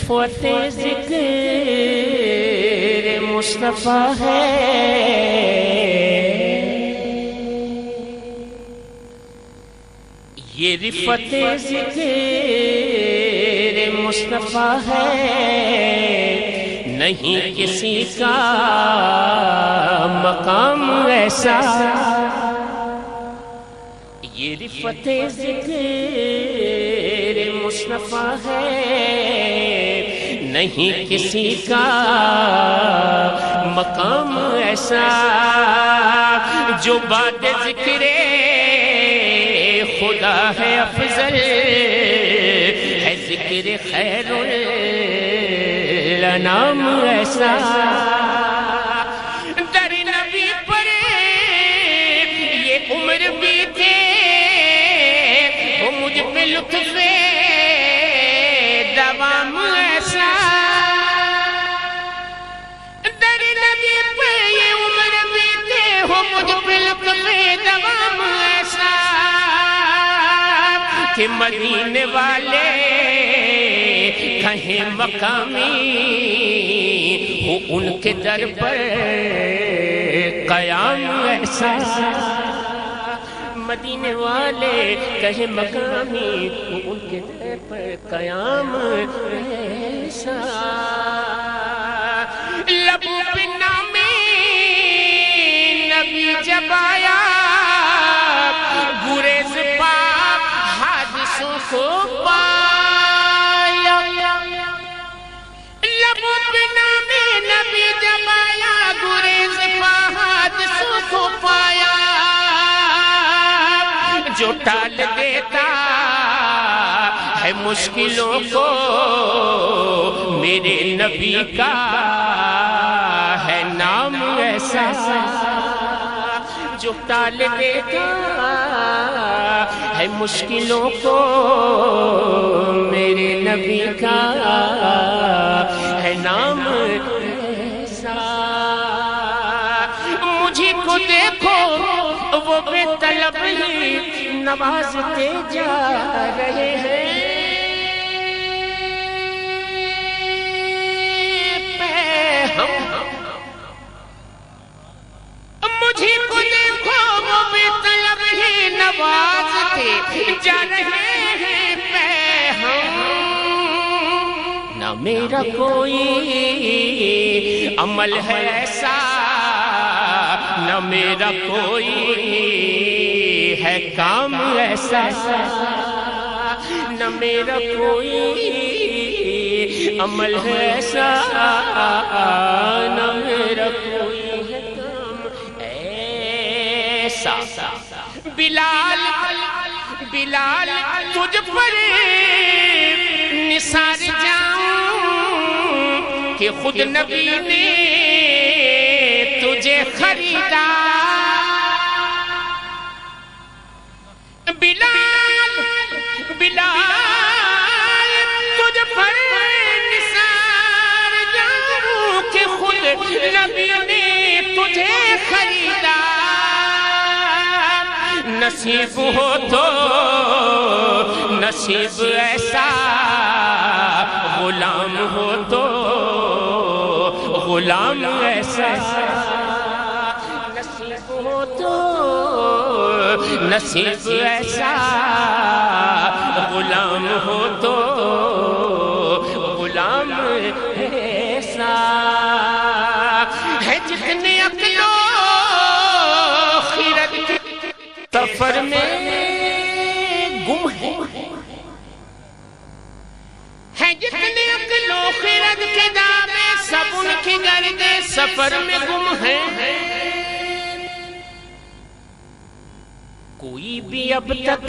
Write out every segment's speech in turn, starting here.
رفعت ذکر مصطفیٰ ہے، یہ رفعت ذکر مصطفیٰ ہے، نہیں کسی کا مقام ایسا، یہ رفعت ذکر مصطفیٰ ہے، نہیں کسی کا مقام ایسا، جو بعد ذکر خدا ہے افضل، ہے ذکر خیر الانام ایسا، در نبی پر یہ عمر بیتے، وہ مجھ پہ لطف دوام ایسا، در نبی پہ یہ عمر بیتے، وہ مجھ پہ لطف دوام ایسا، کہ مدینے والے کہیں مقامی ہو ان کے در پر قیام ایسا، مدینے والے کہیں مقامی ہو ان کے در پر قیام ایسا، لبوں پہ نام نبی جب آیا، گریز پاک حادثوں کو پایا، لبوں پہ نام نبی جب آیا، گریز پاک حادثوں کو پایا، جو ٹال دیتا ہے مشکلوں کو، میرے نبی کا ہے نام ایسا، جو ٹال دیتا ہے مشکلوں کو، میرے نبی کا ہے نام ایسا، مجھے کو دیکھو وہ بے طلب ہی نوازتے جا رہے ہیں، مجھے کو دیکھو وہ بے طلب ہی نوازتے جا رہے ہیں پیغام، نہ میرا کوئی عمل ہے ایسا، نہ میرا کوئی ہے کام ایسا، نہ میرا کوئی عمل ہے ایسا، نہ میرا کوئی ہے کام ایسا، بلال بلال تجھ پر نثار جاؤں کہ خود نبی نے تجھے خریدا، بلال بلال تجھ پر نثار جاؤں کہ خود نبی نے تجھے خریدا، نصیب ہو تو نصیب ایسا، غلام ہو تو غلام ایسا، نصیب ہو تو نصیب ایسا، غلام ہو تو غلام ایسا، ہے جتنے عقل و خیرت کے سفر میں گم ہے جتنے عقل و خیرت کے دامے، سب ان کی گرد سفر میں گم ہے، کوئی بھی اب تک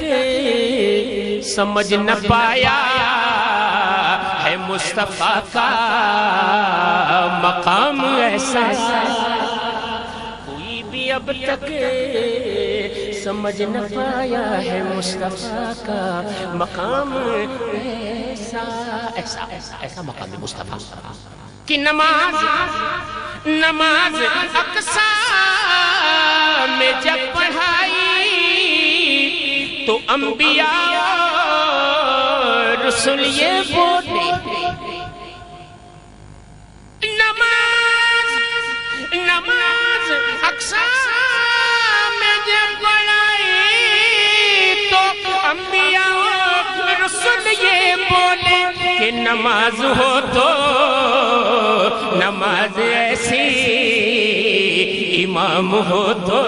سمجھ نہ پایا ہے مصطفیٰ کا مقام ایسا، کوئی بھی اب تک سمجھ نہ پایا ہے مصطفیٰ کا مقام ایسا، ایسا ایسا ایسا مقام مصطفیٰ کہ نماز اقصی میں جب پڑھائی تو انبیاء رسول یہ بولے نماز اقسام میں جب پڑھائی تو انبیاء رسول یہ بولے کہ نماز ہو تو نماز ایسی، امام ہو تو